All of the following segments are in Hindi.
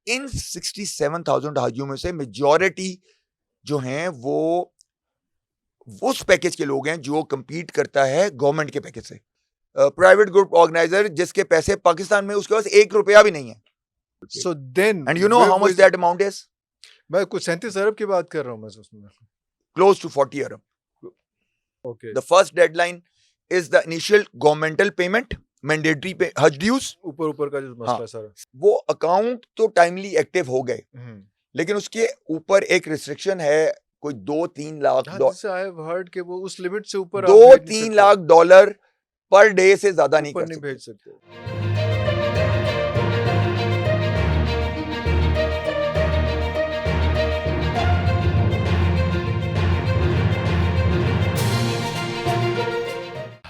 इन 67,000 हाजियों में से मेजॉरिटी जो हैं वो उस पैकेज के लोग हैं जो compete करता है गवर्नमेंट के पैकेज से। प्राइवेट ग्रुप ऑर्गेनाइजर जिसके पैसे पाकिस्तान में उसके पास ₹1 भी नहीं है। So then, And you know how much that amount is? मैं कुछ 37 अरब की बात कर रहा हूँ मैं उसमें. Close to 40 Arab. Okay. The first deadline is the initial governmental payment, mandatory pay, Hajj dues. ऊपर का जो मसला सारा. वो अकाउंट तो टाइमली एक्टिव हो गए, लेकिन उसके ऊपर एक रिस्ट्रिक्शन है, कोई 2-3 लाख जैसे I have heard कि वो उस लिमिट से ऊपर $2-3 लाख पर डे से ज्यादा नहीं कर सकते. भेज सकते.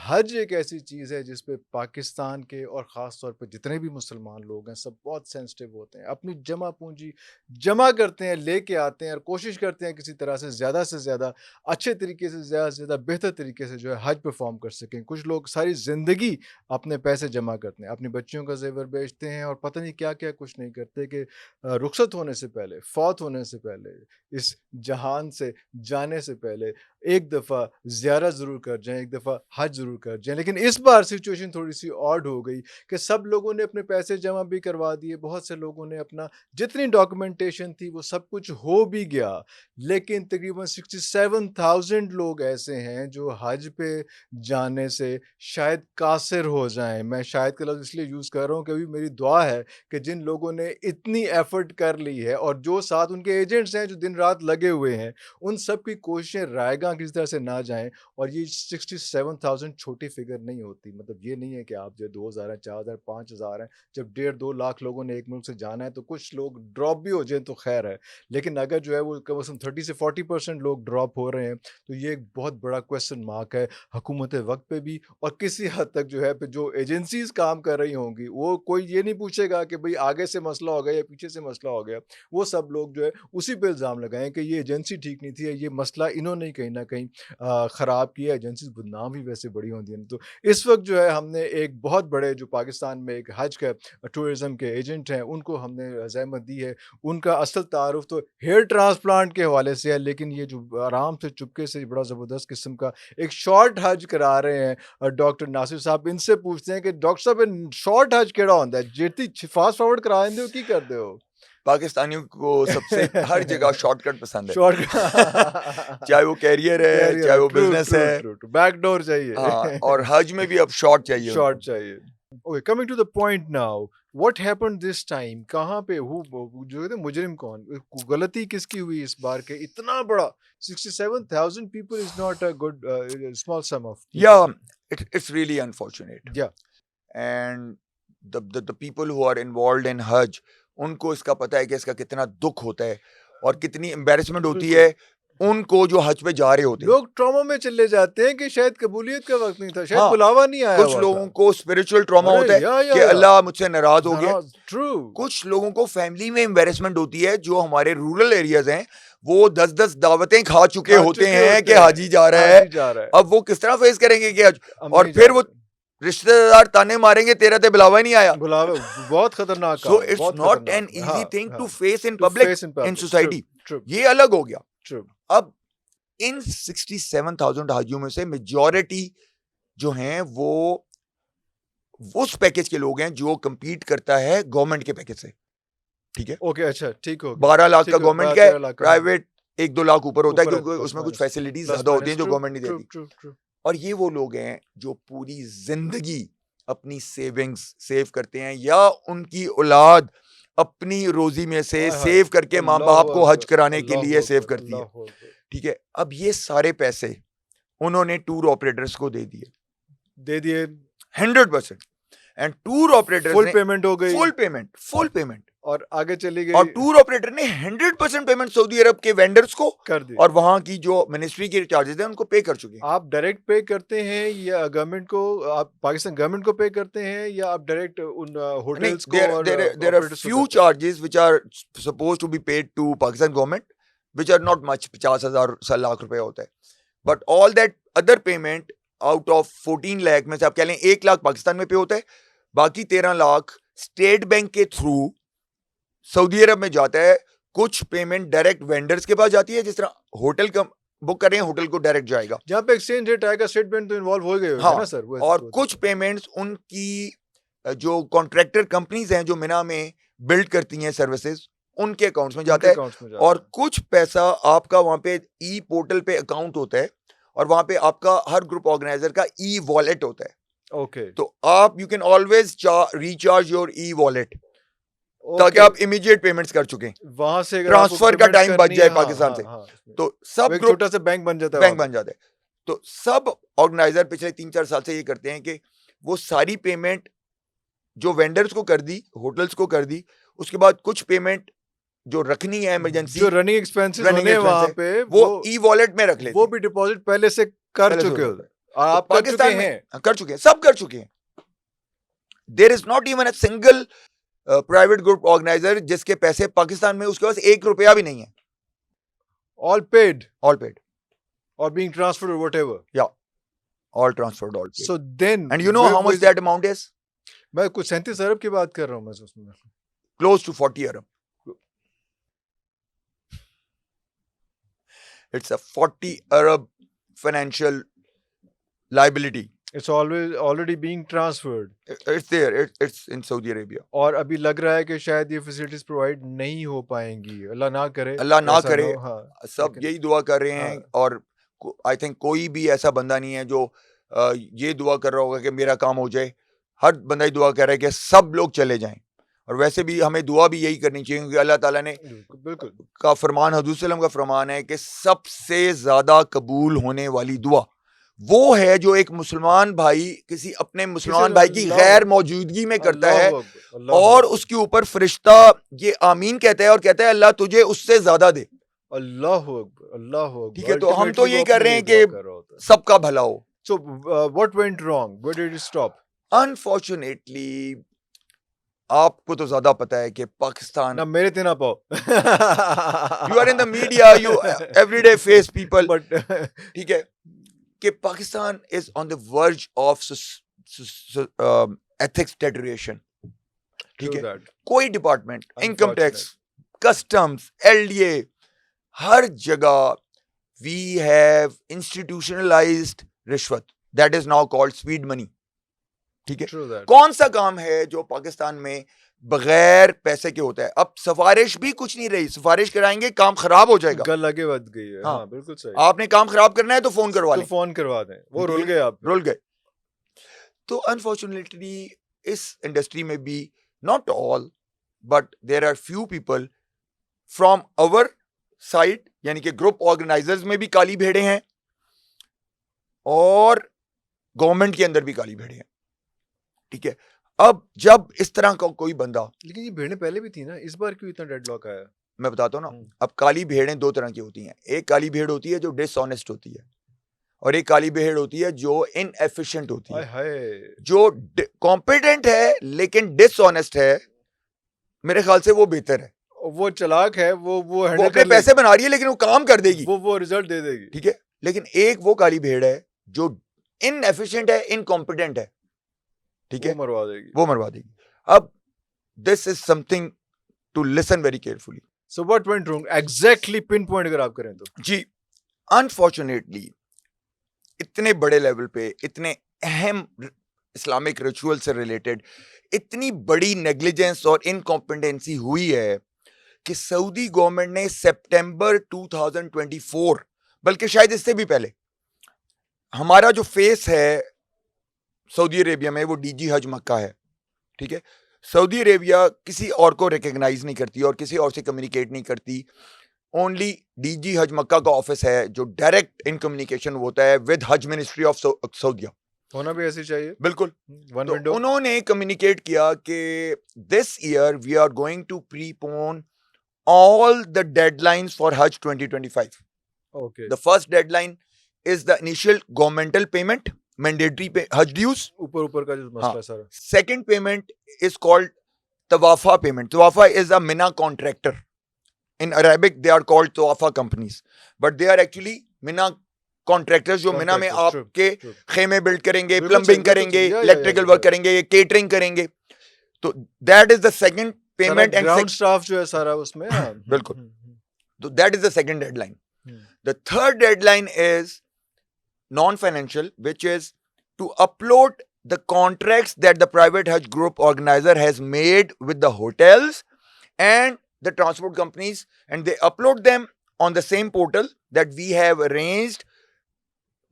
हज एक ऐसी चीज़ है जिस पे पाकिस्तान के और ख़ास तौर पे जितने भी मुसलमान लोग हैं सब बहुत सेंसिटिव होते हैं. अपनी जमा पूंजी जमा करते हैं, लेके आते हैं और कोशिश करते हैं किसी तरह से ज़्यादा अच्छे तरीके से ज़्यादा बेहतर तरीके से जो है हज परफॉर्म कर सकें. कुछ लोग सारी ज़िंदगी अपने पैसे जमा करते हैं, अपनी बच्चियों का जेवर बेचते हैं और पता नहीं क्या क्या कुछ नहीं करते कि रुखसत होने से पहले, फौत होने से पहले, इस जहान से जाने से पहले एक दफ़ा ज़ियारत ज़रूर कर जाएं, एक दफ़ा हज ज़रूर कर जाएं. लेकिन इस बार सिचुएशन थोड़ी सी ऑड हो गई कि सब लोगों ने अपने पैसे जमा भी करवा दिए, बहुत से लोगों ने अपना जितनी डॉक्यूमेंटेशन थी वो सब कुछ हो भी गया, लेकिन तकरीबन 67,000 लोग ऐसे हैं जो हज पे जाने से शायद कासिर हो जाएं. मैं शायद का लफ्ज़ इसलिए यूज़ कर रहा हूँ कि अभी मेरी दुआ है कि जिन लोगों ने इतनी एफर्ट कर ली है और जो साथ उनके एजेंट्स हैं जो दिन रात लगे हुए हैं, उन सब की कोशिशें रायगां किसी तरह से ना जाएं. और ये 67,000 छोटी फिगर नहीं होती. मतलब ये नहीं है कि आप जो 2,000 हैं, 4,000, 5,000 हैं, जब 1.5-2 लाख लोगों ने एक मुल्क से जाना है तो कुछ लोग ड्रॉप भी हो जाएं तो खैर है, लेकिन अगर जो है वो कम से कम 30 से 40% लोग ड्रॉप हो रहे हैं तो ये एक बहुत बड़ा क्वेश्चन मार्क है हुकूमत वक्त पे भी. और किसी हद तक जो है जो एजेंसीज काम कर रही होंगी वो कोई ये नहीं पूछेगा कि भाई आगे से मसला हो गया या पीछे से मसला हो गया. वो सब लोग जो है उसी पे इल्ज़ाम लगाएं कि ये एजेंसी ठीक नहीं थी, ये मसला इन्होंने कहीं ना कहीं ख़राब किया. एजेंसीज बदनाम भी वैसे बड़ी होती हैं. तो इस वक्त जो है हमने एक बहुत बड़े जो पाकिस्तान में एक हज का टूरिज़म के एजेंट हैं उनको हमने ज़हमत दी है. उनका असल तारुफ तो हेयर ट्रांसप्लांट के हवाले से है, लेकिन ये जो आराम से चुपके से बड़ा ज़बरदस्त किस्म का एक शॉर्ट हज करा रहे हैं डॉक्टर नासिर साहब. इनसे पूछते हैं कि डॉक्टर साहब शॉर्ट हज केड़ा होता है, जेती फास्ट फॉरवर्ड करा देंगे की करते हो? पाकिस्तानियों को सबसे हर जगह शॉर्टकट पसंद है. शॉर्ट चाहे वो कैरियर है, चाहे वो बिजनेस है, बैकडोर चाहिए. हाँ, और हज में भी अब शॉर्ट चाहिए. शॉर्ट चाहिए. Okay, coming to the point now, what happened this time? कहाँ पे जो है मुजरिम कौन, गलती किसकी हुई इस बार के? इतना बड़ा 67,000 people is not a good small sum of people. Yeah, it's really unfortunate. Yeah. And the people who are involved in Hajj, उनको इसका पता है कि इसका कितना दुख होता है और कितनी एम्बैरेसमेंट होती है उनको जो हज पे जा रहे होते हैं. लोग ट्रॉमा में चले जाते हैं कि शायद कबूलियत का वक्त नहीं था, शायद बुलावा नहीं आया. कुछ लोगों को स्पिरिचुअल ट्रॉमा होता है कि अल्लाह मुझसे नाराज हो गया. ट्रू. कुछ लोगों को फैमिली में एम्बैरेसमेंट होती है. जो हमारे रूरल एरियाज हैं वो 10-10 दावतें खा चुके होते हैं कि हाजी जा रहा है. अब वो किस तरह फेस करेंगे कि और फिर वो रिश्तेदार ताने मारेंगे तेरा ते बुलावा ही नहीं आया. बुलावा बहुत खतरनाक. So it's not an easy thing to face in public, in society. ये अलग हो गया. अब इन 67,000 हाजियों में से मेजॉरिटी जो हैं वो उस पैकेज के लोग हैं जो compete करता है गवर्नमेंट के पैकेज से. ठीक है, ओके, अच्छा, ठीक हो. 12 लाख का गवर्नमेंट का है, प्राइवेट 1-2 लाख ऊपर होता है क्योंकि उसमें कुछ फैसिलिटीज ज्यादा होती हैं जो गवर्नमेंट नहीं देती. और ये वो लोग हैं जो पूरी जिंदगी अपनी सेविंग्स सेव करते हैं या उनकी औलाद अपनी रोजी में से सेव करके माँ बाप को हज कराने के लिए सेव करती है. ठीक है, अब ये सारे पैसे उन्होंने टूर ऑपरेटर्स को दे दिए 100%. And tour operator full payment हो गई. फुल पेमेंट और आगे चली गई. और टूर ऑपरेटर ने 100% पेमेंट सऊदी अरब के वेंडर्स को कर दी और वहां की जो मिनिस्ट्री के चार्जेस हैं उनको पे कर चुके हैं. आप डायरेक्ट पे करते हैं या गवर्नमेंट को, आप पाकिस्तान गवर्नमेंट को पे करते हैं या आप डायरेक्ट उन होटल्स को? There are few charges which are supposed to be paid to Pakistan government which are not much. 50,000 lakh रुपए होता है. But all that other payment out of 14 lakh में से आप कह लें 1 लाख पाकिस्तान में पे होता है, बाकी 13 लाख स्टेट बैंक के थ्रू सऊदी अरब में जाता है, कुछ पेमेंट डायरेक्ट वेंडर्स के पास जाती है, जिस तरह होटल का बुक कर रहे हैं होटल को डायरेक्ट जाएगा, जहाँ पे एक्सचेंज रेट आएगा स्टेट बैंक तो इन्वॉल्व हो गए हाँ, ना सर। और कुछ पेमेंट्स उनकी जो कॉन्ट्रैक्टर कंपनीज हैं जो मिना में बिल्ड करती हैं सर्विसेज, उनके अकाउंट्स में जाता है, और कुछ पैसा आपका वहां पे ई पोर्टल पे अकाउंट होता है, और वहां पे आपका हर ग्रुप ऑर्गेनाइजर का ई वॉलेट होता है। ओके, तो आप you can always recharge your e wallet, ताकि आप इमीडिएट पेमेंट्स कर चुके हैं, वहां से ट्रांसफर का टाइम बच जाए पाकिस्तान से। तो सब ग्रुप छोटा सा बैंक बन जाता है, बैंक बन जाता है। तो सब ऑर्गेनाइजर पिछले 3-4 साल से ये करते हैं कि वो सारी पेमेंट जो वेंडर्स को कर दी, होटल्स को कर दी, उसके बाद कुछ पेमेंट जो रखनी है इमरजेंसी, जो रनिंग एक्सपेंसेस होने वहां पे वो ई वॉलेट में रख लेते, वो भी डिपॉजिट पहले से कर चुके हो, और आप पाकिस्तान में कर चुके हैं, सब कर चुके हैं। There is not even a single private group organiser जिसके पैसे पाकिस्तान में उसके पास 1 रुपया भी नहीं है। All paid or being transferred or whatever, all transferred, all paid. So then, and you know how much that amount is? मैं कुछ 37 अरब की बात कर रहा हूँ मैं उसमें, close to 40 arab. It's a 40 arab financial liability. It's already being transferred. It's there. It's in Saudi Arabia. और अभी लग रहा है कि शायद ये फैसिलिटीज प्रोवाइड नहीं हो पाएंगी, अल्लाह ना करे, अल्लाह ना करे। हाँ, सब यही दुआ कर रहे हैं, और आई थिंक कोई भी ऐसा बंदा नहीं है जो ये दुआ कर रहा होगा कि मेरा काम हो जाए। हर बंदा ही दुआ कर रहा है कि सब लोग चले जाएं, और वैसे भी हमें दुआ भी यही करनी चाहिए, क्योंकि अल्लाह ताला ने बिल्कुल का फरमान, हज़रत सल्लल्लाहु अलैहि वसल्लम का फरमान है कि सबसे ज्यादा कबूल होने वाली दुआ वो है जो एक मुसलमान भाई किसी अपने मुसलमान भाई की गैर मौजूदगी में करता है, और उसके ऊपर फरिश्ता ये आमीन कहता है और कहता है अल्लाह तुझे उससे ज्यादा दे। अल्लाह अल्लाह, ठीक है, तो हम तो यही कर रहे हैं कि सबका भला हो। So what went wrong? Where did it stop? Unfortunately, आपको तो ज्यादा पता है कि पाकिस्तान ना मेरे ते ना पाओ। You are in the media, you everyday face people, but ठीक है कि Pakistan is on the verge of ethics deterioration. ठीक है, कोई department, income tax, customs, LDA, हर जगह we have institutionalized रिश्वत, that is now called speed money. ठीक है, कौन सा काम है जो पाकिस्तान में बगैर पैसे के होता है? अब सिफारिश भी कुछ नहीं रही, सिफारिश कराएंगे काम खराब हो जाएगा, गल आगे बढ़ गई है। हाँ, बिल्कुल सही। आपने काम खराब करना है तो फोन करवा लें, तो फोन करवा दें, वो रुल गए, आप रुल गए। तो अनफॉर्चुनेटली इस इंडस्ट्री में भी, not all but there are few people from our side, यानी कि ग्रुप ऑर्गेनाइजर्स में भी काली भेड़े हैं, और गवर्नमेंट के अंदर भी काली भेड़े हैं। ठीक है, अब जब इस तरह का कोई बंदा, लेकिन ये भेड़ें पहले भी थी ना, इस बार क्यों इतना डेडलॉक आया? मैं बताता हूँ ना। अब काली भेड़ें दो तरह की होती हैं, एक काली भेड़ होती है जो डिसऑनेस्ट होती है, और एक काली भेड़ होती है जो इनएफिशिएंट होती है। जो कॉम्पिटेंट है लेकिन डिसऑनेस्ट है, मेरे ख्याल से वो बेहतर है। वो चालाक है, वो अपने पैसे बना रही है लेकिन वो काम कर देगी, वो रिजल्ट दे देगी। ठीक है, लेकिन एक वो काली भेड़ है जो इनएफिशिएंट है, इनकॉम्पिटेंट है, ठीक है, वो मरवा देगी। अब this is something to listen very carefully. So what went wrong exactly, pinpoint अगर आप करें तो? जी, अनफॉर्चुनेटली इतने बड़े लेवल पे, इतने अहम इस्लामिक रिचुअल से रिलेटेड इतनी बड़ी नेग्लिजेंस और इनकॉम्पिटेंसी हुई है कि सऊदी गवर्नमेंट ने सितंबर 2024, बल्कि शायद इससे भी पहले, हमारा जो फेस है सऊदी अरेबिया में वो डीजी हज मक्का है। ठीक है, सऊदी अरेबिया किसी और को रिकग्नाइज नहीं करती और किसी और से कम्युनिकेट नहीं करती। ओनली डीजी हज मक्का का ऑफिस है जो डायरेक्ट इन कम्युनिकेशन होता है विद हज मिनिस्ट्री ऑफ सऊदीया। होना भी ऐसे चाहिए, बिल्कुल। तो उन्होंने कम्युनिकेट किया कि this year we are going to prepone all the deadlines for Hajj 2025. Okay. The first deadline is the initial governmental payment, mandatory Hajj dues. ऊपर का जो मसला सारा. Second payment is called Tawafa payment. Tawafa is a Mina contractor. In Arabic, they are called Tawafa companies, but they are actually Mina contractors जो मिना में आपके खेमे बिल्ड करेंगे, प्लम्बिंग करेंगे, इलेक्ट्रिकल वर्क करेंगे, केटरिंग करेंगे. तो that is the second payment and ground staff जो है सारा उसमें बिल्कुल. So that is the second deadline. The third deadline is non-financial, which is to upload the contracts that the private Hajj group organizer has made with the hotels and the transport companies, and they upload them on the same portal that we have arranged.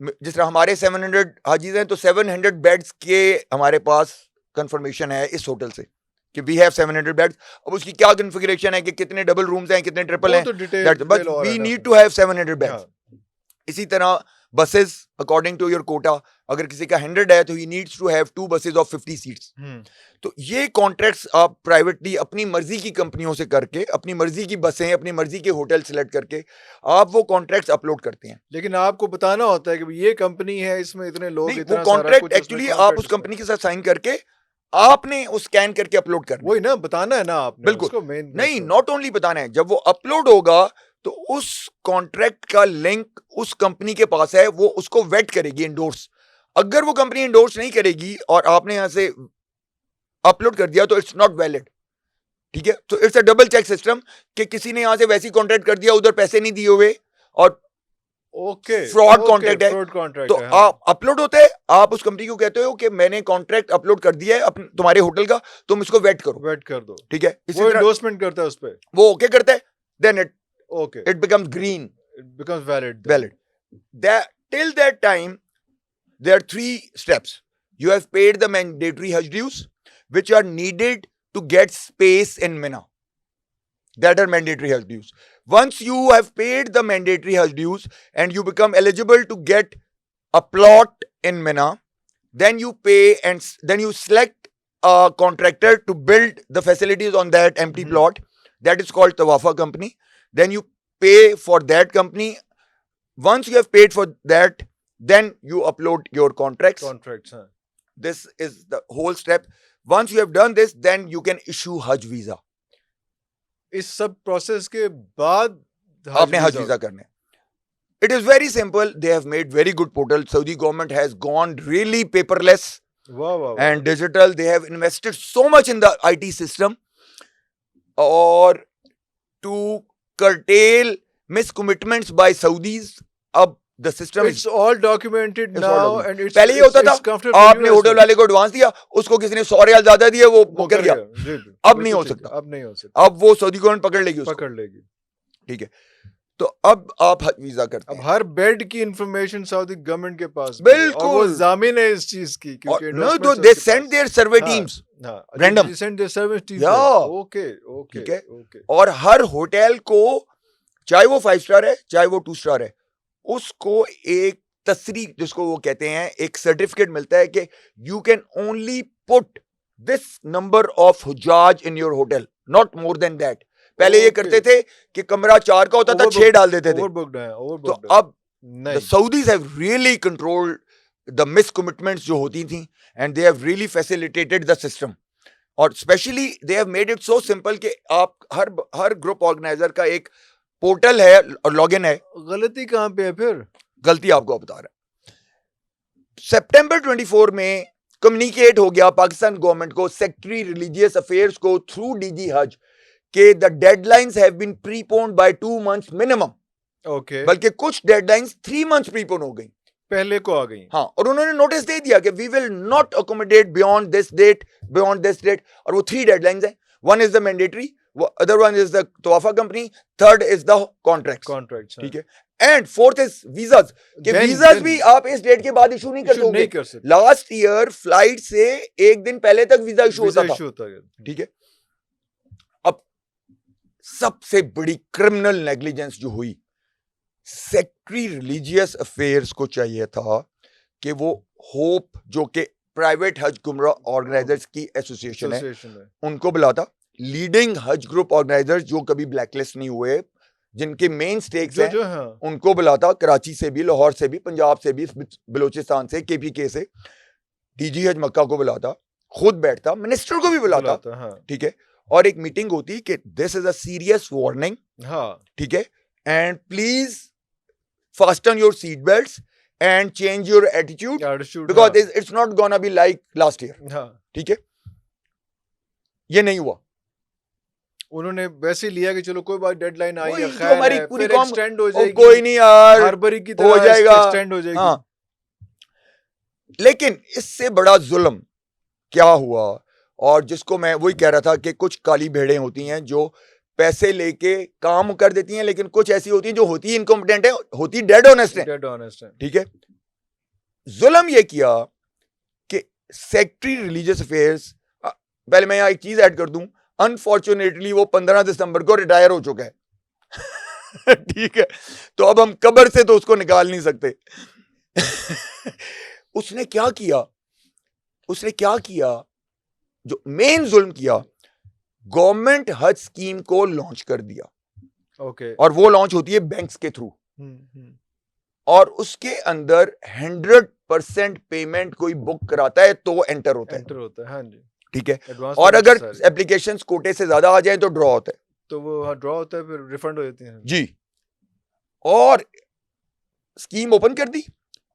जिस तरह हमारे 700 हाजीज हैं तो 700 बेड्स के हमारे पास कंफर्मेशन है इस होटल से कि वी हैव 700 बेड्स. अब उसकी क्या कॉन्फ़िगरेशन है कि कितने डबल रूम्स हैं, कितने ट्रिपल हैं, but we need to have 700 beds. इसी तरह buses according to your quota, अगर किसी का 100 है तो ही needs to have 2 buses of 50 seats. तो ये कॉन्ट्रैक्ट्स आप प्राइवेटली अपनी मर्जी की कंपनियों से करके, अपनी मर्जी की बसें, अपनी मर्जी के होटल सिलेक्ट करके आप वो कॉन्ट्रैक्ट्स अपलोड करते हैं. लेकिन आपको बताना होता है कि ये कंपनी है, इसमें इतने लोग, इतना वो कॉन्ट्रैक्ट एक्चुअली आप उस कंपनी के साथ साइन करके आपने वो स्कैन करके अपलोड करना. वही ना, बताना है ना आपने. बिल्कुल नहीं, नॉट ओनली बताना है, जब वो अपलोड होगा तो उस कॉन्ट्रैक्ट का लिंक उस कंपनी के पास है, वो उसको वेट करेगी, इंडोर्स. अगर वो कंपनी इंडोर्स नहीं करेगी और आपने यहां से अपलोड कर दिया तो इट्स नॉट वैलिड. ठीक है, तो it's a double check system कि किसी ने यहां से वैसी कॉन्ट्रैक्ट कर दिया, उधर पैसे नहीं दिए हुए और फ्रॉड कॉन्ट्रैक्ट है, तो आप अपलोड होते हैं, आप उस कंपनी को कहते हो कि मैंने कॉन्ट्रैक्ट अपलोड कर दिया है तुम्हारे होटल का, तुम इसको वेट कर दो. ठीक है, वो एंडोर्समेंट करता है उस पे, वो ओके करता है, then it becomes green, it becomes valid. Till that time there are 3 steps. You have paid the mandatory Hajj dues which are needed to get space in Mina, that are mandatory Hajj dues. Once you have paid the mandatory Hajj dues and you become eligible to get a plot in Mina, then you pay and then you select a contractor to build the facilities on that empty plot. That is called Tawafa company. Then you pay for that company. Once you have paid for that, then you upload your contracts. This is the whole step. Once you have done this, then you can issue Hajj visa. इस सब प्रोसेस के बाद आपने हज वीजा करने. It is very simple. They have made very good portal. Saudi government has gone really paperless and digital. They have invested so much in the IT system or to curtail miscommitments by Saudis. अब the system it's all documented now and it's पहले ये होता था, आपने होटल वाले को एडवांस दिया, उसको किसी ने 100 रियाल ज्यादा दिए, वो कर गया. अब नहीं हो सकता, अब वो सऊदी गवर्नमेंट पकड़ लेगी. ठीक है, तो अब आप हज वीजा करते हैं. अब हर बेड की इंफॉर्मेशन सऊदी गवर्नमेंट के पास, बिल्कुल, वो जामिन है इस चीज की, क्योंकि no, तो they send their survey teams random. They send their service teams. Okay. ठीक है, और हर होटल को, चाहे वो 5 स्टार है चाहे वो 2 स्टार है, उसको एक तस्री, जिसको वो कहते हैं, एक सर्टिफिकेट मिलता है कि you can only put this number of हुज्जाज in your hotel, not more than that. पहले ये करते थे कि कमरा 4 का होता था, 6 डाल देते थे. तो अब Saudis have really controlled the miscommitments जो होती थी, and they have really facilitated the system. और specially they have made it so simple कि आप हर ग्रुप ऑर्गेनाइजर का एक पोर्टल है और लॉगिन है. गलती कहां पे है फिर? गलती आपको बता रहा है. सितंबर 24 में कम्युनिकेट हो गया पाकिस्तान गवर्नमेंट को, सेक्रेटरी रिलीजियस अफेयर्स को, थ्रू डीजी हज, के the deadlines have been preponed by 2 months minimum. Okay, बल्कि कुछ डेडलाइंस 3 months प्रीपोन हो गई, पहले को आ गई. हाँ, और उन्होंने नोटिस दे दिया कि we will not accommodate beyond this date, और वो 3 डेडलाइंस हैं. One is the mandatory, other one is the Tawafa company, third is the contracts. ठीक है, and fourth is visas. कि visas भी आप इस डेट के बाद इशू नहीं कर सकते. लास्ट ईयर फ्लाइट से एक दिन पहले तक वीजा इशू होता था. ठीक है, अब सबसे बड़ी क्रिमिनल नेग्लिजेंस जो हुई, सेक्रेटरी रिलीजियस अफेयर्स को चाहिए था कि वो होप, जो कि प्राइवेट हज गुमराह ऑर्गेनाइजर्स की एसोसिएशन है, उनको बुलाता. लीडिंग हज ग्रुप ऑर्गेनाइजर्स जो कभी ब्लैकलिस्ट नहीं हुए, जिनके मेन स्टेक्स हैं, उनको बुलाता. कराची से भी, लाहौर से भी, पंजाब से भी, बलोचिस्तान से, केपीके से. डीजी हज मक्का को बुलाता, खुद बैठता, मिनिस्टर को भी बुलाता. ठीक है, और एक मीटिंग होती कि this is a serious warning. ठीक है, and please fasten your seat belts and change your attitude because it's not gonna be like last year. ठीक है, ये नहीं हुआ. उन्होंने वैसे ही लिया कि चलो कोई बात डेडलाइन आई है, जो खैर हमारी है, पूरी फिर कौम एक्सटेंड हो जाएगी, कोई नहीं यार हार्बरी की हो तरह जाएगा, एक्सटेंड हो जाएगी। हाँ। लेकिन इससे बड़ा जुल्म क्या हुआ, और जिसको मैं वही कह रहा था कि कुछ काली भेड़ें होती हैं जो पैसे लेके काम कर देती हैं, लेकिन कुछ ऐसी होती हैं जो होती इनकॉम्पिटेंट है, होती डेड ऑनेस्ट है, डेड ऑनेस्ट है। ठीक है। जुल्म ये किया कि सेक्रेटरी रिलीजियस अफेयर्स, पहले मैं यहाँ एक चीज ऐड कर दूं, अनफॉर्चुनेटली वो 15 दिसंबर को रिटायर हो चुका है ठीक है, तो अब हम कब्र से तो उसको निकाल नहीं सकते उसने क्या किया, जो मेन जुल्म किया, गवर्नमेंट हज स्कीम को लॉन्च कर दिया। ओके। और वो लॉन्च होती है बैंक्स के थ्रू, और उसके अंदर 100% पेमेंट कोई बुक कराता है तो एंटर होता है, हाँ जी, ठीक है। और अगर एप्लीकेशन कोटे से ज्यादा आ जाए तो ड्रॉ होता है, तो वो ड्रॉ होता है, फिर रिफंड हो जाती है जी। और स्कीम ओपन कर दी,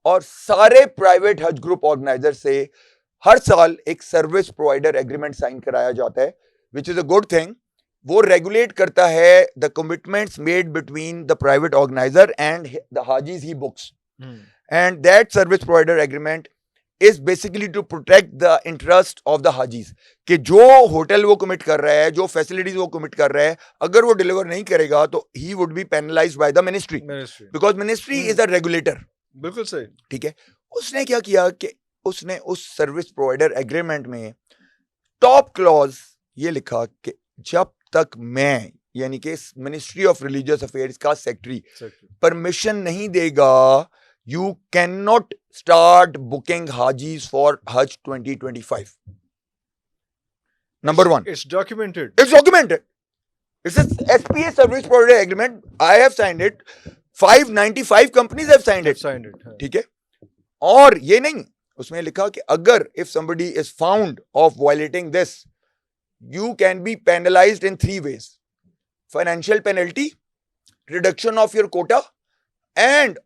और सारे प्राइवेट हज ग्रुप ऑर्गेनाइजर से हर साल एक सर्विस प्रोवाइडर एग्रीमेंट साइन कराया जाता है, which is a good thing. वो रेगुलेट करता है the commitments made between the private organiser and the हाजीज he books, and that service provider agreement is basically to protect the interest of the हाजीज, कि जो होटल वो कमिट कर रहा है, जो फैसिलिटीज वो कमिट कर रहा है, अगर वो डिलीवर नहीं करेगा तो he would be penalised by the ministry, because ministry is a regulator. बिल्कुल सही, ठीक है। उसने क्या किया कि उसने उस सर्विस प्रोवाइडर एग्रीमेंट में टॉप क्लॉज ये लिखा कि जब तक मैं, यानी कि मिनिस्ट्री ऑफ रिलीजियस अफेयर्स का सेक्रेटरी परमिशन नहीं देगा, you cannot start booking hajis for Hajj 2025. Number one. It's documented. It's documented. It's a SPA service provider agreement. I have signed it. 595 companies have signed it. ठीक है। और ये नहीं, उसमें लिखा कि अगर if somebody is found of violating this, you can be penalized in 3 ways: financial penalty, reduction of your quota, and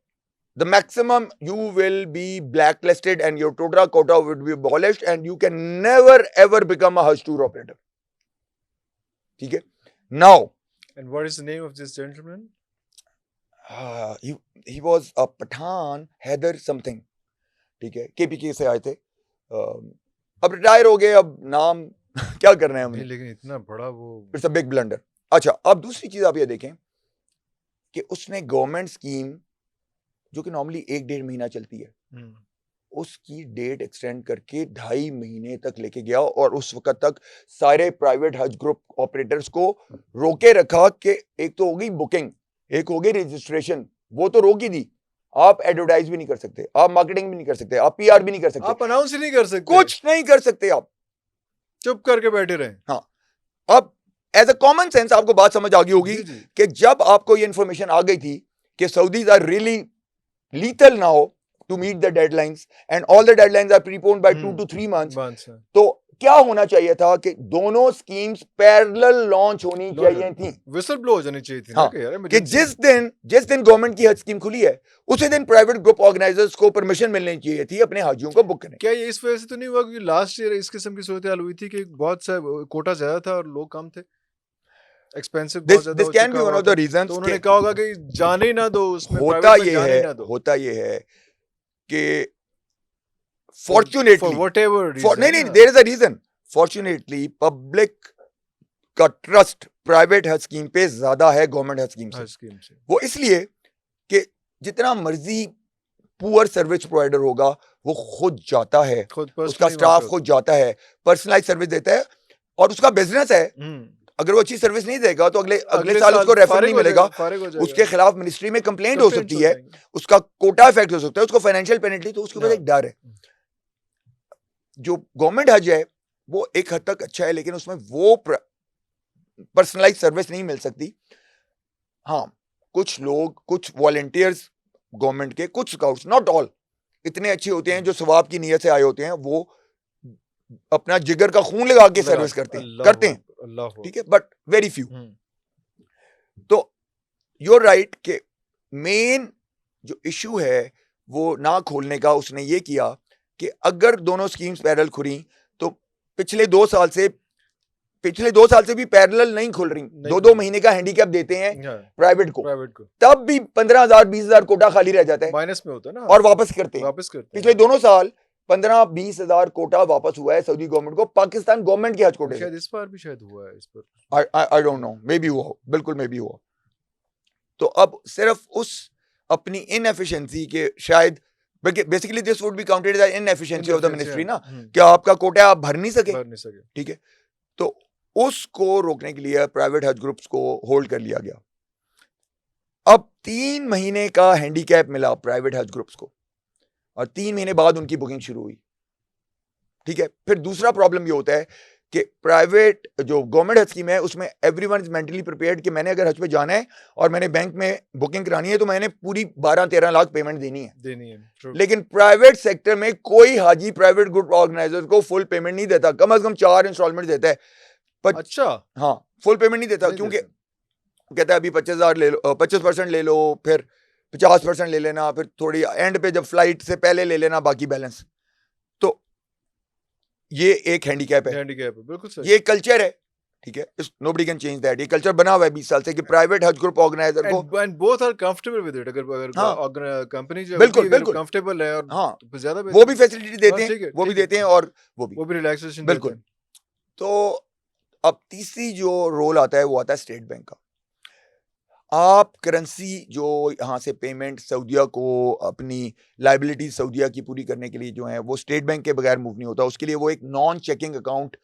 the maximum you will be blacklisted and your total quota would be abolished and you can never ever become a Hajj tour operator. ठीक है। Now, and what is the name of this gentleman? He was a Pathan, Heather something. ठीक है, KPK से आए थे, अब रिटायर हो गए, अब नाम क्या कर रहे हैं हम, लेकिन इतना बड़ा वो, इट्स अ बिग ब्लंडर। अच्छा, अब दूसरी चीज आप ये देखें कि उसने गवर्नमेंट स्कीम जो कि नॉर्मली 1-1.5 महीना चलती है, उसकी डेट एक्सटेंड करके 2.5 महीने तक लेके गया, और उस वक्त तक सारे प्राइवेट हज ग्रुप ऑपरेटर्स को रोके रखा कि एक तो हो गई बुकिंग, एक हो गई रजिस्ट्रेशन, वो तो रोक ही दी, आप एडवर्टाइज भी नहीं कर सकते, आप मार्केटिंग भी नहीं कर सकते, आप PR भी नहीं कर सकते, आप अनाउंस ही नहीं कर सकते, कुछ नहीं कर सकते, आप चुप करके बैठे रहे। हाँ, अब एज अ कॉमन सेंस आपको बात समझ आ गई होगी कि जब आपको ये इंफॉर्मेशन आ गई थी कि Saudis are really lethal now to meet the deadlines and all the deadlines are preponed by 2 to 3 months, तो क्या होना चाहिए था कि दोनों स्कीम्स पैरेलल लॉन्च होनी चाहिए थी, विसल ब्लो हो जानी चाहिए थी, हाँ, ना, कि जिस दिन गवर्नमेंट की हज स्कीम खुली है उसी दिन प्राइवेट ग्रुप ऑर्गेनाइजर्स को परमिशन मिलनी चाहिए थी अपने हाजियों को बुक करने। क्या ये इस वजह से तो नहीं हुआ कि लास्ट ईयर इस किस्म की सूरत हाल हुई थी कि बहुत सा कोटा ज्यादा था और लोग कम थे, एक्सपेंसिव बहुत ज्यादा, this can be one of the reasons, तो उन्होंने कहा होगा कि जाने ही ना दो उसमें, होता ये है कि fortunately for whatever reason, नहीं there is a reason, fortunately public का ट्रस्ट प्राइवेट हज स्कीम पे ज्यादा है गवर्नमेंट हज स्कीम से। वो इसलिए कि जितना मर्जी पुअर सर्विस प्रोवाइडर होगा वो खुद जाता है, उसका स्टाफ खुद जाता है, पर्सनलाइज सर्विस देता है, और उसका बिजनेस है। अगर वो अच्छी सर्विस नहीं देगा तो अगले साल उसको रेफर नहीं मिलेगा, उसके खिलाफ मिनिस्ट्री में कंप्लेंट हो सकती है, उसका कोटा इफेक्ट हो सकता है, उसको फाइनेंशियल पेनल्टी, तो उसके ऊपर एक डर है। जो गवर्नमेंट हज है वो एक हद तक अच्छा है, लेकिन उसमें वो पर्सनलाइज सर्विस नहीं मिल सकती। हाँ, कुछ लोग, कुछ वॉलंटियर्स गवर्नमेंट के, कुछ स्काउट्स, नॉट ऑल, इतने अच्छे होते हैं जो सवाब की नीयत से आए होते हैं, वो अपना जिगर का खून लगा के सर्विस करते हैं, ठीक है, बट वेरी फ्यू। तो यूर राइट कि मेन जो इशू है वो ना खोलने का उसने ये किया कि अगर दोनों स्कीम्स पैरेलल खुली तो पिछले 2 साल से पिछले 2 साल से भी पैरेलल नहीं खुल रही, 2-2 महीने का हैंडीकैप देते हैं प्राइवेट को, तब भी 15,000-20,000 कोटा खाली रह जाता है, माइनस में होता है ना, और वापस करते हैं। पिछले दोनों साल 15-20,000 कोटा वापस हुआ है सऊदी गवर्नमेंट को, पाकिस्तान गवर्नमेंट के हज कोटे। शायद इस बार भी शायद हुआ है, इस पर I don't know, may be हुआ, बिल्कुल मे बी हुआ। तो अब सिर्फ उस अपनी इनएफिशिएंसी के शायद, basically this would be counted as inefficiency of the ministry ना, कि आपका कोटा आप भर नहीं सके, ठीक है। तो उसको रोकने के लिए प्राइवेट हज ग्रुप्स को होल्ड कर लिया गया। अब 3 महीने का हैंडीकैप मिला प्राइवेट हज ग्रुप्स को, और 3 महीने बाद उनकी बुकिंग शुरू हुई, ठीक है। फिर दूसरा प्रॉब्लम ये होता है कि प्राइवेट जो गवर्नमेंट हज स्कीम है उसमें एवरीवन इज मेंटली प्रिपेयर्ड कि मैंने अगर हज पे जाना है और मैंने बैंक में बुकिंग करानी है तो मैंने पूरी 12-13 लाख पेमेंट देनी है। लेकिन प्राइवेट सेक्टर में कोई हाजी प्राइवेट ग्रुप ऑर्गेनाइजर को फुल पेमेंट नहीं देता, कम से कम 4 इंस्टॉलमेंट देता है। अच्छा, हाँ, फुल पेमेंट नहीं देता, क्योंकि कहता है अभी 25,000 ले लो, 25% ले लो, फिर 50% ले लेना, फिर थोड़ी एंड पे जब फ्लाइट से पहले ले लेना बाकी बैलेंस। तो ये एक हैंडीकैप है, बिल्कुल सही। ये कल्चर है, ठीक है, नोबडी कैन चेंज दैट। ये कल्चर बना हुआ है 20 साल से कि प्राइवेट हज ग्रुप ऑर्गेनाइजर को, and both are comfortable with it. अगर कंपनी जो बिल्कुल कंफर्टेबल है, और हाँ, तो ज्यादा वो भी फैसिलिटी देते हैं, वो भी देते हैं, और वो भी रिलैक्सेशन बिल्कुल। तो अब तीसरी जो रोल आता है वो आता है स्टेट बैंक का। आप करेंसी जो यहाँ से पेमेंट सऊदीया को अपनी लाइबिलिटी सऊदीया की पूरी करने के लिए जो है वो स्टेट बैंक के बगैर मूव नहीं होता। उसके लिए वो एक नॉन चेकिंग अकाउंट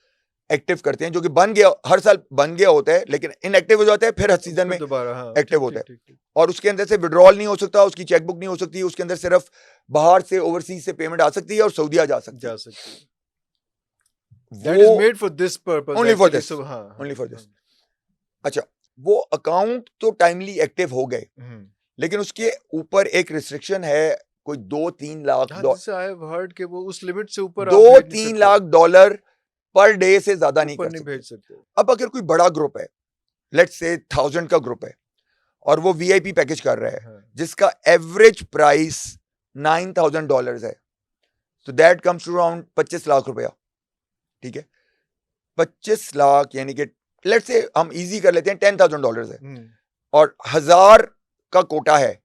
एक्टिव करते हैं, जो कि बन गया, हर साल बन गया होता है, लेकिन इनएक्टिव हो जाता है, फिर हर सीजन में एक्टिव होता है। और उसके अंदर से विड्रॉल नहीं हो सकता, उसकी चेकबुक नहीं हो सकती, उसके अंदर सिर्फ बाहर से ओवरसीज से पेमेंट आ सकती है और सऊदीया जा सकती है। That is made for this purpose. Only for this. हाँ, only for this. अच्छा, वो अकाउंट तो टाइमली एक्टिव हो गए, लेकिन उसके ऊपर एक रिस्ट्रिक्शन है, कोई 2-3 लाख $2-3 के वो उस लिमिट से ऊपर $2-3 लाख पर डे से ज्यादा नहीं भेज सकते। अब अगर कोई बड़ा ग्रुप है, लेट्स से 1000 का ग्रुप है, और वो वीआईपी पैकेज कर रहा है, जिसका एवरेज प्राइस $9,000 है, तो that comes to around 25 lakh रुपया, ठीक है। 25 लाख यानी कि लेट्स से हम इजी कर लेते हैं $10,000 है, और 1000 का कोटा है,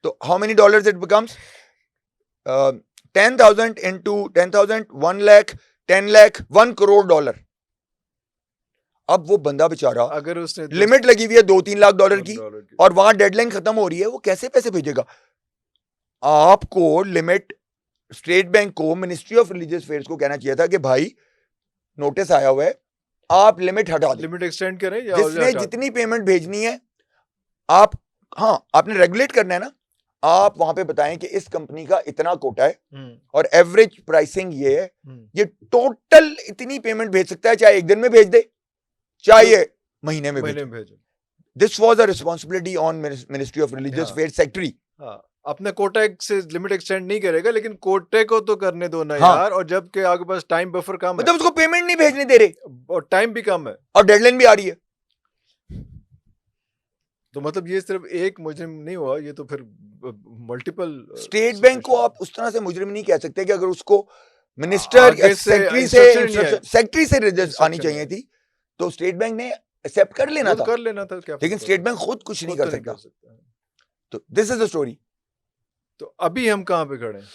तो how many dollars it becomes? 10,000 into 10,000, 1 lakh, 10 lakh, $1 crore. अब वो बंदा बेचारा, अगर उसने लिमिट लगी हुई है $2-3 लाख की, और वहां डेडलाइन खत्म हो रही है, वो कैसे पैसे भेजेगा? आपको लिमिट, स्टेट बैंक को, मिनिस्ट्री ऑफ रिलीजियस अफेयर्स को कहना चाहिए था कि भाई नोटिस आया हुआ है, आप लिमिट हटा दें, लिमिट एक्सटेंड करें, या जिसने जितनी पेमेंट भेजनी है आप, हाँ, आपने रेगुलेट करना है ना, आप वहां पे बताएं कि इस कंपनी का इतना कोटा है और एवरेज प्राइसिंग ये है, ये टोटल इतनी पेमेंट भेज सकता है, चाहे एक दिन में भेज दे, चाहे महीने में भेजे। This was a responsibility on ministry of religious affairs secretary. अपने कोटा से लिमिट एक्सटेंड नहीं करेगा, लेकिन कोटे को तो करने दो ना यार। और जबकि आपके पास टाइम बफर कम है, मतलब उसको पेमेंट नहीं भेजने दे रहे, और टाइम भी कम है, और डेडलाइन भी आ रही है। तो मतलब ये सिर्फ एक मुजरिम नहीं हुआ, ये तो फिर मल्टीपल। स्टेट बैंक को आप उस तरह से मुजरिम नहीं कह सकते कि अगर उसको मिनिस्टर या सेक्रेटरी से रिजल्ट आनी चाहिए थी, तो स्टेट बैंक ने एक्सेप्ट कर लेना था, लेकिन स्टेट बैंक खुद कुछ नहीं कर सकता। तो दिस इज द स्टोरी। तो अभी हम कहाँ पे खड़े हैं?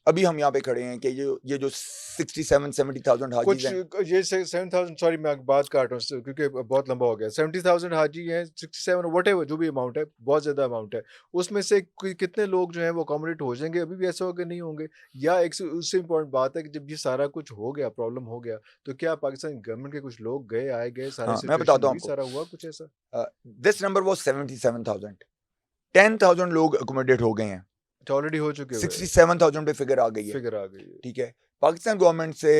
अभी हम यहाँ पे खड़े हैं कि ये जो 67,000 हाजी हैं, ये 7,000, सॉरी मैं बात काट रहा हूँ क्योंकि बहुत लंबा हो गया। 70,000 हाजी हैं, 67 व्हाटएवर जो भी अमाउंट है, बहुत ज्यादा अमाउंट है। उसमें से कितने लोग जो हैं वो अकोमोडेट हो जाएंगे? अभी भी ऐसा होगा नहीं होंगे? या एक उससे इम्पोर्टेंट बात है कि जब ये सारा कुछ हो गया, प्रॉब्लम हो गया, तो क्या पाकिस्तान गवर्नमेंट के कुछ लोग गए, आए गए, सारा मैं बताता हूँ, सारा हुआ कुछ ऐसा? दिस नंबर वाज 77,000, 10,000 लोग अकोमोडेट हो गए हैं, ऑलरेडी हो चुके हैं, 67,000 पे फिगर आ गई है, ठीक है। पाकिस्तान गवर्नमेंट से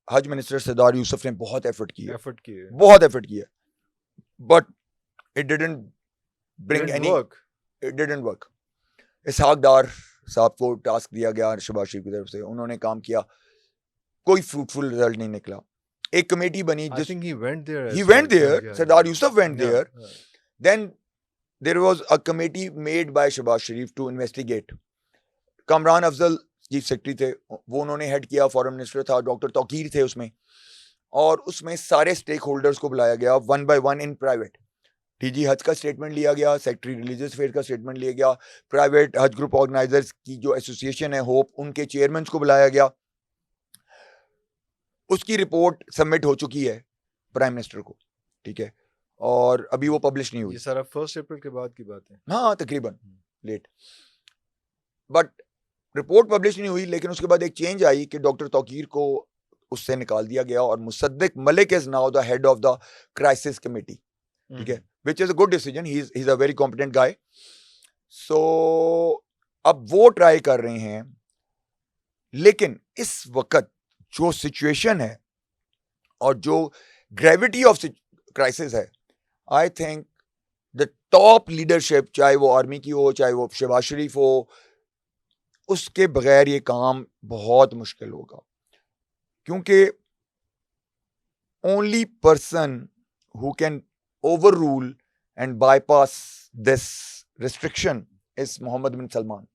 हज मिनिस्टर सरदार यूसुफ ने बहुत एफर्ट किया, बहुत एफर्ट किया, but it didn't bring any, it didn't work. Ishaq Dar साहब को टास्क दिया गया शहबाज शरीफ की तरफ से, उन्होंने काम किया, कोई फ्रूटफुल रिजल्ट नहीं निकला। एक कमेटी बनी, he went there, Sardar Yusuf went there, then there was a committee made by Shahbaz Sharif to investigate. Kamran Afzal chief secretary थे, वो उन्होंने हेड किया, फॉरेन मिनिस्टर था, डॉक्टर तौकीर थे उसमें, और उसमें सारे स्टेक होल्डर्स को बुलाया गया 1 by 1 इन प्राइवेट। टीजी हज का स्टेटमेंट लिया गया, सेक्रेटरी रिलीजियस अफेयर का स्टेटमेंट लिया गया, प्राइवेट हज ग्रुप ऑर्गेनाइजर्स की जो एसोसिएशन है होप, उनके चेयरमैन को बुलाया गया। उसकी रिपोर्ट सबमिट हो चुकी है प्राइम मिनिस्टर को, ठीक है, और अभी वो पब्लिश नहीं हुई। ये सारा 1 अप्रैल के बाद की बात है। हाँ तकरीबन लेट, बट रिपोर्ट पब्लिश नहीं हुई। लेकिन उसके बाद एक चेंज आई कि डॉक्टर तौकीर को उससे निकाल दिया गया और Musaddiq Malik is now the head of the crisis committee, ठीक है, which is a good decision, he is a very competent guy. So अब वो ट्राई कर रहे हैं, लेकिन इस वक्त जो सिचुएशन है और जो ग्रेविटी ऑफ क्राइसिस है, I think the top leadership, चाहे वो आर्मी की हो, चाहे वो शहबाज शरीफ हो, उसके बगैर ये काम बहुत मुश्किल होगा, क्योंकि only person who can overrule and bypass this restriction is Mohammed bin Salman.